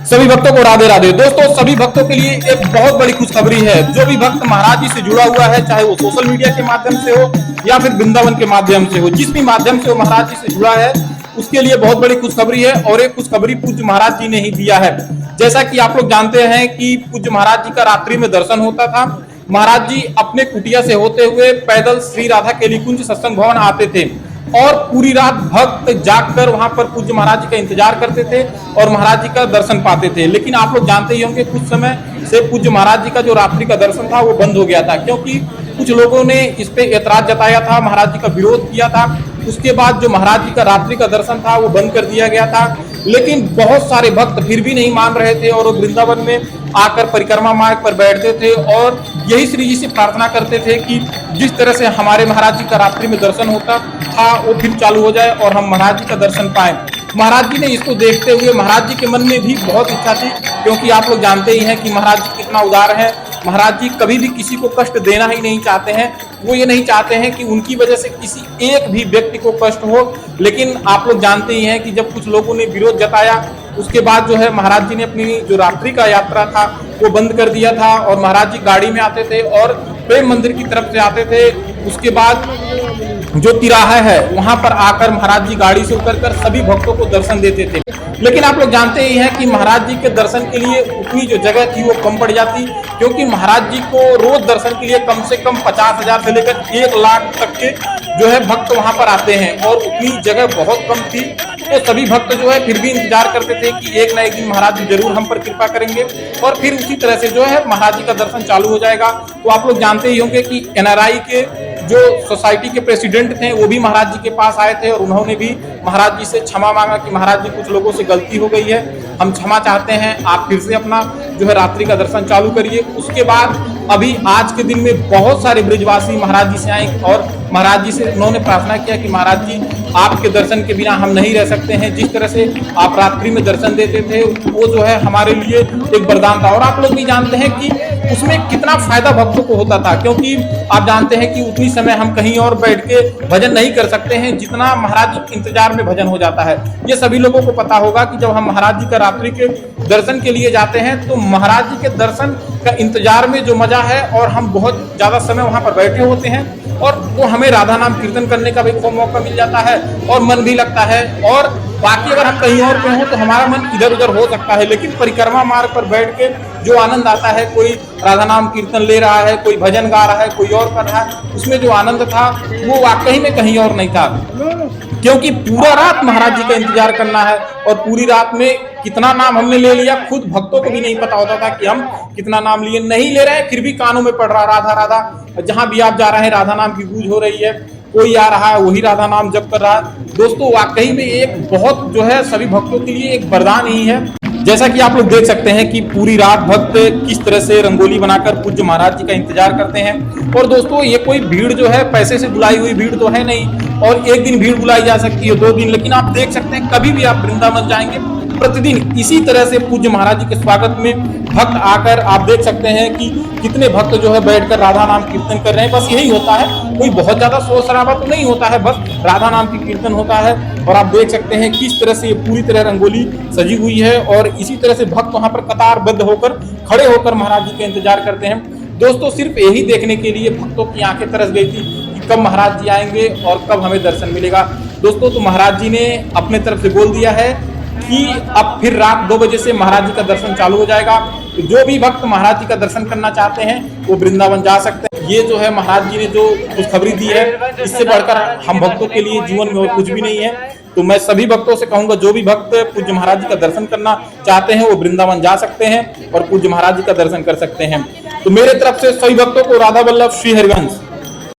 सभी भक्तों को राधे राधे। दोस्तों, सभी भक्तों के लिए एक बहुत बड़ी खुशखबरी है। जो भी भक्त महाराज जी से जुड़ा हुआ है, चाहे वो सोशल मीडिया के माध्यम से हो या फिर वृंदावन के माध्यम से हो, जिस भी माध्यम से वो महाराज जी से जुड़ा है, उसके लिए बहुत बड़ी खुशखबरी है। और एक खुशखबरी पूज्य महाराज जी ने ही दिया है। जैसा कि आप लोग जानते हैं कि पूज्य महाराज जी का रात्रि में दर्शन होता था। महाराज जी अपने कुटिया से होते हुए पैदल श्री राधा केलीकुंज सत्संग भवन आते थे और पूरी रात भक्त जागकर वहां पर पूज्य महाराज जी का इंतजार करते थे और महाराज जी का दर्शन पाते थे। लेकिन आप लोग जानते ही होंगे, कुछ समय से पूज्य महाराज जी का जो रात्रि का दर्शन था वो बंद हो गया था, क्योंकि कुछ लोगों ने इस पे ऐतराज जताया था, महाराज जी का विरोध किया था। उसके बाद जो महाराज जी का रात्रि का दर्शन था वो बंद कर दिया गया था। लेकिन बहुत सारे भक्त फिर भी नहीं मान रहे थे और वो वृंदावन में आकर परिक्रमा मार्ग पर बैठते थे और यही श्री जी से प्रार्थना करते थे कि जिस तरह से हमारे महाराज जी का रात्रि में दर्शन होता था वो फिर चालू हो जाए और हम महाराज जी का दर्शन पाए। महाराज जी ने इसको देखते हुए महाराज जी के मन में भी बहुत इच्छा थी, क्योंकि आप लोग जानते ही हैं कि महाराज जी कितना उदार है। महाराज जी कभी भी किसी को कष्ट देना ही नहीं चाहते हैं। वो ये नहीं चाहते हैं कि उनकी वजह से किसी एक भी व्यक्ति को कष्ट हो। लेकिन आप लोग जानते ही हैं कि जब कुछ लोगों ने विरोध जताया, उसके बाद जो है महाराज जी ने अपनी जो रात्रि का यात्रा था वो बंद कर दिया था और महाराज जी गाड़ी में आते थे और प्रेम मंदिर की तरफ से आते थे। उसके बाद जो तिराहा है वहां पर आकर महाराज जी गाड़ी से उतरकर सभी भक्तों को दर्शन देते थे। लेकिन आप लोग जानते ही हैं कि महाराज जी के दर्शन के लिए उतनी जो जगह थी वो कम पड़ जाती, क्योंकि महाराज जी को रोज दर्शन के लिए कम से कम 50,000 से लेकर 1 लाख तक के जो है भक्त वहां पर आते हैं और उतनी जगह बहुत कम थी। तो सभी भक्त जो है फिर भी इंतजार करते थे कि एक ना एक दिन महाराज जी जरूर हम पर कृपा करेंगे और फिर उसी तरह से जो है महाराज जी का दर्शन चालू हो जाएगा। तो आप लोग जानते ही होंगे कि NRI के जो सोसाइटी के प्रेसिडेंट थे वो भी महाराज जी के पास आए थे और उन्होंने भी महाराज जी से क्षमा मांगा कि महाराज जी कुछ लोगों से गलती हो गई है, हम क्षमा चाहते हैं, आप फिर से अपना जो है रात्रि का दर्शन चालू करिए। उसके बाद अभी आज के दिन में बहुत सारे ब्रिजवासी महाराज जी से आए और महाराज जी से उन्होंने प्रार्थना किया कि महाराज जी आपके दर्शन के बिना हम नहीं रह सकते हैं। जिस तरह से आप रात्रि में दर्शन देते थे वो जो है हमारे लिए एक वरदान था। और आप लोग भी जानते हैं कि उसमें कितना फायदा भक्तों को होता था, क्योंकि आप जानते हैं कि उतनी समय हम कहीं और बैठ के भजन नहीं कर सकते हैं जितना महाराज जी के इंतजार में भजन हो जाता है। ये सभी लोगों को पता होगा कि जब हम महाराज जी का रात्रि के दर्शन के लिए जाते हैं तो महाराज जी के दर्शन का इंतजार में जो मजा है और हम बहुत ज्यादा समय वहां पर बैठे होते हैं और वो हमें राधा नाम कीर्तन करने का भी मौका मिल जाता है और मन भी लगता है। और बाकी अगर हम कहीं और पे हों तो हमारा मन इधर उधर हो सकता है, लेकिन परिक्रमा मार्ग पर बैठ के जो आनंद आता है, कोई राधा नाम कीर्तन ले रहा है, कोई भजन गा रहा है, कोई और कर रहा है, उसमें जो आनंद था वो वाकई में कहीं और नहीं था। क्योंकि पूरा रात महाराज जी का इंतजार करना है और पूरी रात में कितना नाम हमने ले लिया खुद भक्तों को भी नहीं पता होता था कि हम कितना नाम लिए। नहीं ले रहे हैं फिर भी कानों में पड़ रहा राधा राधा, जहां भी आप जा रहे हैं राधा नाम की गूंज हो रही है, कोई आ रहा है वही राधा नाम जप कर रहा है। दोस्तों, वाकई में एक बहुत जो है सभी भक्तों के लिए एक वरदान ही है। जैसा कि आप लोग देख सकते हैं कि पूरी रात भक्त किस तरह से रंगोली बनाकर पूज्य महाराज जी का इंतजार करते हैं। और दोस्तों, ये कोई भीड़ जो है पैसे से बुलाई हुई भीड़ तो है नहीं और एक दिन भीड़ बुलाई जा सकती है, 2 दिन, लेकिन आप देख सकते हैं कभी भी आप वृंदावन जाएंगे प्रतिदिन इसी तरह से पूज्य महाराज जी के स्वागत में भक्त आकर आप देख सकते हैं कि कितने भक्त जो है बैठकर राधा नाम कीर्तन कर रहे हैं। बस यही होता है, कोई बहुत ज्यादा शोर शराबा तो नहीं होता है, बस राधा नाम की कीर्तन होता है। और आप देख सकते हैं किस तरह से ये पूरी तरह रंगोली सजी हुई है और इसी तरह से भक्त वहां पर कतारबद्ध होकर खड़े होकर महाराज जी का इंतजार करते हैं। दोस्तों, सिर्फ यही देखने के लिए भक्तों की आंखें तरस गई थी कि कब महाराज जी आएंगे और कब हमें दर्शन मिलेगा। दोस्तों, तो महाराज जी ने अपने तरफ से बोल दिया है कि अब फिर रात 2 बजे से महाराज जी का दर्शन चालू हो जाएगा। तो जो भी भक्त महाराज जी का दर्शन करना चाहते हैं वो वृंदावन जा सकते हैं। ये जो है महाराज जी ने जो खुशखबरी दी है, इससे बढ़कर हम भक्तों के लिए जीवन में और कुछ भी नहीं है। तो मैं सभी भक्तों से कहूंगा, जो भी भक्त पूज्य महाराज जी का दर्शन करना चाहते हैं वो वृंदावन जा सकते हैं और पूज्य महाराज जी का दर्शन कर सकते हैं। तो मेरे तरफ से सभी भक्तों को राधा वल्लभ श्री हरिवंश।